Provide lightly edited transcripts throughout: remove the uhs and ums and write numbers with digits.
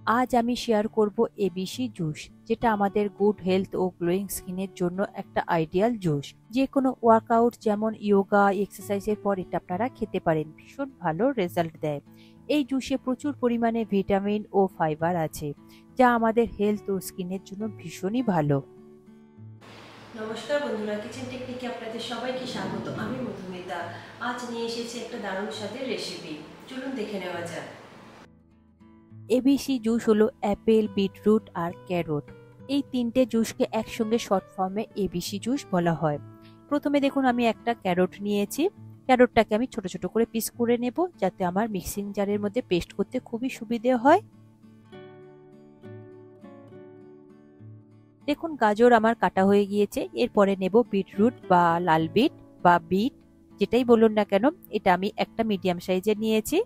আজ আমি শেয়ার করব এবিসি জুস, যেটা আমাদের গুড হেলথ ও গ্লোয়িং স্কিনের জন্য একটা আইডিয়াল জুস। যে কোনো ওয়ার্কআউট যেমন ইয়োগা এক্সারসাইজের পর এটা আপনারা খেতে পারেন, ভীষণ ভালো রেজাল্ট দেয়। এই জুসে প্রচুর পরিমাণে ভিটামিন ও ফাইবার আছে, যা আমাদের হেলথ ও স্কিনের জন্য ভীষণই ভালো। নমস্কার বন্ধুরা, কিচেন টেকনিকে আপনাদের সবাইকে স্বাগত। আমি মধুমিতা। আজ নিয়ে এসেছি একটা দারুণ স্বাদের রেসিপি, চলুন দেখে নেওয়া যাক। এবিসি জুস হলো অ্যাপেল, বিটরুট আর ক্যারট, এই তিনটে জুসকে একসঙ্গে শর্ট ফর্মে এবিসি জুস বলা হয়। প্রথমে দেখুন আমি একটা ক্যারট নিয়েছি। ক্যারটটাকে আমি ছোট ছোট করে পিস করে নেব, যাতে আমার মিক্সিং জারের মধ্যে পেস্ট করতে খুবই সুবিধে হয়। দেখুন গাজর আমার কাটা হয়ে গিয়েছে। এরপরে নেব বিটরুট বা লাল বিট বা বিট, যেটাই বলুন না কেন। এটা আমি একটা মিডিয়াম সাইজের নিয়েছি।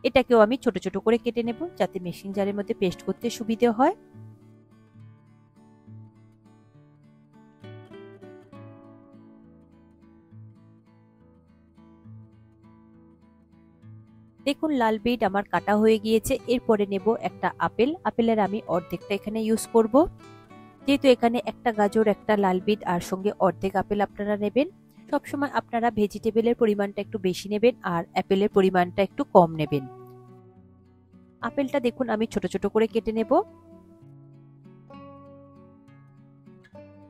এটাকেও আমি ছোট ছোট করে কেটে নেব, যাতে মিক্সিং জারের মধ্যে পেস্ট করতে সুবিধে হয়। দেখুন লাল বিট আমার কাটা হয়ে গিয়েছে। এরপরে নেব একটা আপেল। আপেলের আমি অর্ধেকটা এখানে ইউজ করব, যেহেতু এখানে একটা গাজর, একটা লাল বিট আর সঙ্গে অর্ধেক আপেল আপনারা নেবেন। সবসময় আপনারা ভেজিটেবলের পরিমাণটা একটু বেশি নেবেন আর অ্যাপেলের পরিমাণটা একটু কম নেবেন। আপেলটা দেখুন আমি ছোট ছোট করে কেটে নেব।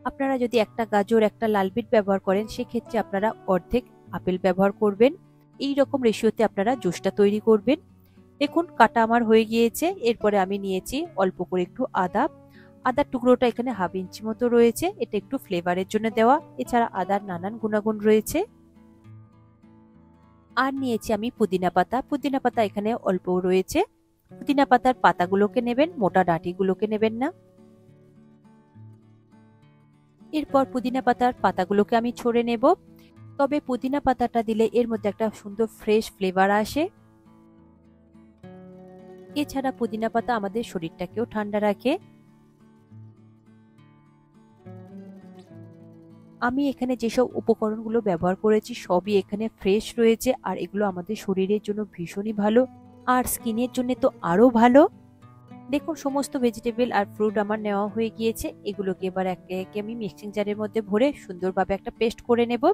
আপনারা যদি একটা গাজর একটা লাল বিট ব্যবহার করেন, সেক্ষেত্রে আপনারা অর্ধেক আপেল ব্যবহার করবেন। এই রকম রেশিওতে আপনারা জুসটা তৈরি করবেন। দেখুন কাটা আমার হয়ে গিয়েছে। এরপরে আমি নিয়েছি অল্প করে একটু আদা। আদার টুকরোটা এখানে হাফ ইঞ্চি মতো রয়েছে, এটা একটু ফ্লেভারের জন্য দেওয়া। এছাড়া আদার নানান গুণাগুণ রয়েছে। আর নিয়েছি আমি পুদিনা পাতা। পুদিনা পাতা এখানে অল্প রয়েছে। পুদিনা পাতার পাতাগুলোকে নেবেন, মোটা ডাঁটিগুলোকে নেবেন না। এরপর পুদিনা পাতার পাতাগুলোকে আমি ছড়ে নেব। তবে পুদিনা পাতাটা দিলে এর মধ্যে একটা সুন্দর ফ্রেশ ফ্লেভার আসে। এছাড়া পুদিনা পাতা আমাদের শরীরটাকেও ঠান্ডা রাখে। আমি এখানে যেসব উপকরণগুলো ব্যবহার করেছি সবই এখানে ফ্রেশ রয়েছে, আর এগুলো আমাদের শরীরের জন্য ভীষণই ভালো, আর স্কিনের জন্য তো আরো ভালো। দেখুন সমস্ত ভেজিটেবল আর ফ্রুট আমার নেওয়া হয়ে গিয়েছে। এগুলোকে এবার একে একে আমি মিক্সিং জারের মধ্যে ভরে সুন্দরভাবে একটা পেস্ট করে নেব।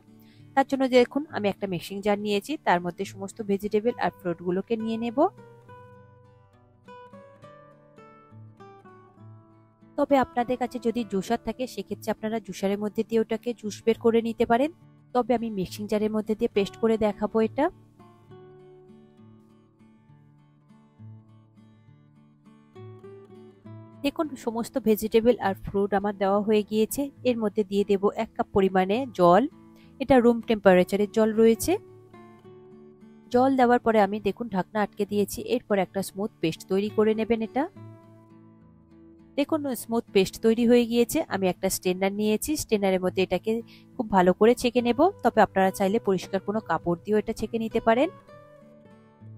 তার জন্য দেখুন আমি একটা মিক্সিং জার নিয়েছি, তার মধ্যে সমস্ত ভেজিটেবল আর ফ্রুটগুলোকে নিয়ে নেব। তবে আপনাদের কাছে যদি জুসার থাকে, সেক্ষেত্রে আপনারা জুসারের মধ্যে দিয়ে ওটাকে জুস বের করে নিতে পারেন। তবে আমি মিক্সিং জারের মধ্যে দিয়ে পেস্ট করে দেখাবো এটা। দেখুন সমস্ত ভেজিটেবল আর ফ্রুট আমার দেওয়া হয়ে গিয়েছে। এর মধ্যে দিয়ে দেব 1 কাপ পরিমাণে জল। এটা রুম টেম্পারেচারের জল রয়েছে। জল দেওয়ার পরে আমি দেখুন ঢাকনা আটকে দিয়েছি। এরপর একটা স্মুথ পেস্ট তৈরি করে নেবেন এটা। দেখুন স্মুথ পেস্ট তৈরি হয়ে গিয়েছে। আমি একটা স্ট্রেনার নিয়েছি, স্ট্রেনারের মধ্যে এটাকে খুব ভালো করে ছেঁকে নেব। তবে আপনারা চাইলে পরিষ্কার কোনো কাপড় দিয়েও এটা ছেঁকে নিতে পারেন।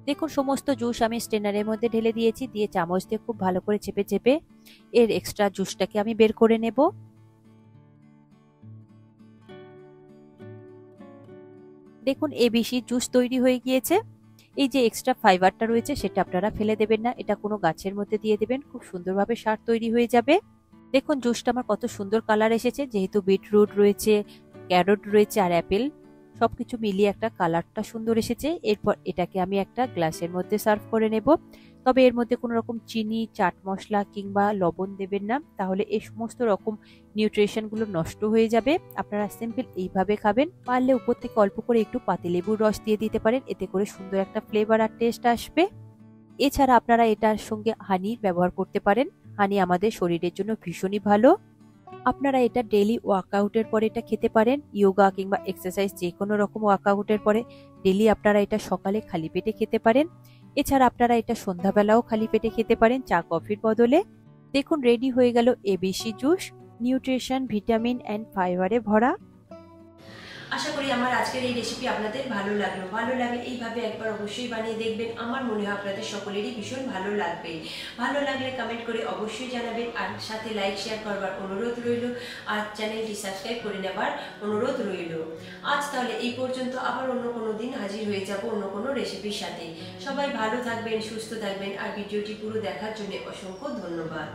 দেখুন সমস্ত জুস আমি স্ট্রেনারের মধ্যে ঢেলে দিয়েছি, দিয়ে চামচ দিয়ে খুব ভালো করে চেপে চেপে এর এক্সট্রা জুসটাকে আমি বের করে নেব। দেখুন এবিসি জুস তৈরি হয়ে গিয়েছে। এই যে এক্সট্রা ফাইবারটা রয়েছে সেটা আপনারা ফেলে দেবেন না, এটা কোনো গাছের মধ্যে দিয়ে দেবেন, খুব সুন্দরভাবে সার তৈরি হয়ে যাবে। দেখুন জুসটা আমার কত সুন্দর কালার এসেছে, যেহেতু বিটরুট রয়েছে, ক্যারট রয়েছে আর অ্যাপেল, সবকিছু মিলিয়ে একটা কালারটা সুন্দর এসেছে। এরপর এটাকে আমি একটা গ্লাসের মধ্যে সার্ভ করে নেব। তবে এর মধ্যে কোনো রকম চিনি, চাট মশলা কিংবা লবণ দেবেন না, তাহলে এই সমস্ত রকম নিউট্রিশনগুলো নষ্ট হয়ে যাবে। আপনারা সিম্পল এইভাবে খাবেন। পারলে উপর থেকে অল্প করে একটু পাতিলেবুর রস দিয়ে দিতে পারেন, এতে করে সুন্দর একটা ফ্লেভার আর টেস্ট আসবে। এছাড়া আপনারা এটার সঙ্গে হানি ব্যবহার করতে পারেন। হানি আমাদের শরীরের জন্য ভীষণই ভালো। আপনারা এটা ডেইলি ওয়ার্কআউটের পরে এটা খেতে পারেন। ইয়োগা কিংবা এক্সারসাইজ যে কোনো রকম ওয়ার্কআউটের পরে ডেইলি আপনারা এটা সকালে খালি পেটে খেতে পারেন। এছাড়া আপনারা এটা সন্ধ্যাবেলাও খালি পেটে খেতে পারেন চা কফির বদলে। দেখুন রেডি হয়ে গেল ABC juice, nutrition, vitamin and ফাইবারে ভরা। আশা করি আমার আজকের এই রেসিপি আপনাদের ভালো লাগলো। ভালো লাগলে এইভাবে একবার অবশ্যই বানিয়ে দেখবেন। আমার মনে হয় আপনাদের সকলেরই ভীষণ ভালো লাগবে। ভালো লাগলে কমেন্ট করে অবশ্যই জানাবেন, আর সাথে লাইক শেয়ার করবার অনুরোধ রইল, আর চ্যানেলটি সাবস্ক্রাইব করে নেবার অনুরোধ রইল। আজ তাহলে এই পর্যন্ত, আবার অন্য কোনো দিন হাজির হয়ে যাব অন্য কোনো রেসিপির সাথে। সবাই ভালো থাকবেন, সুস্থ থাকবেন, আর ভিডিওটি পুরো দেখার জন্য অসংখ্য ধন্যবাদ।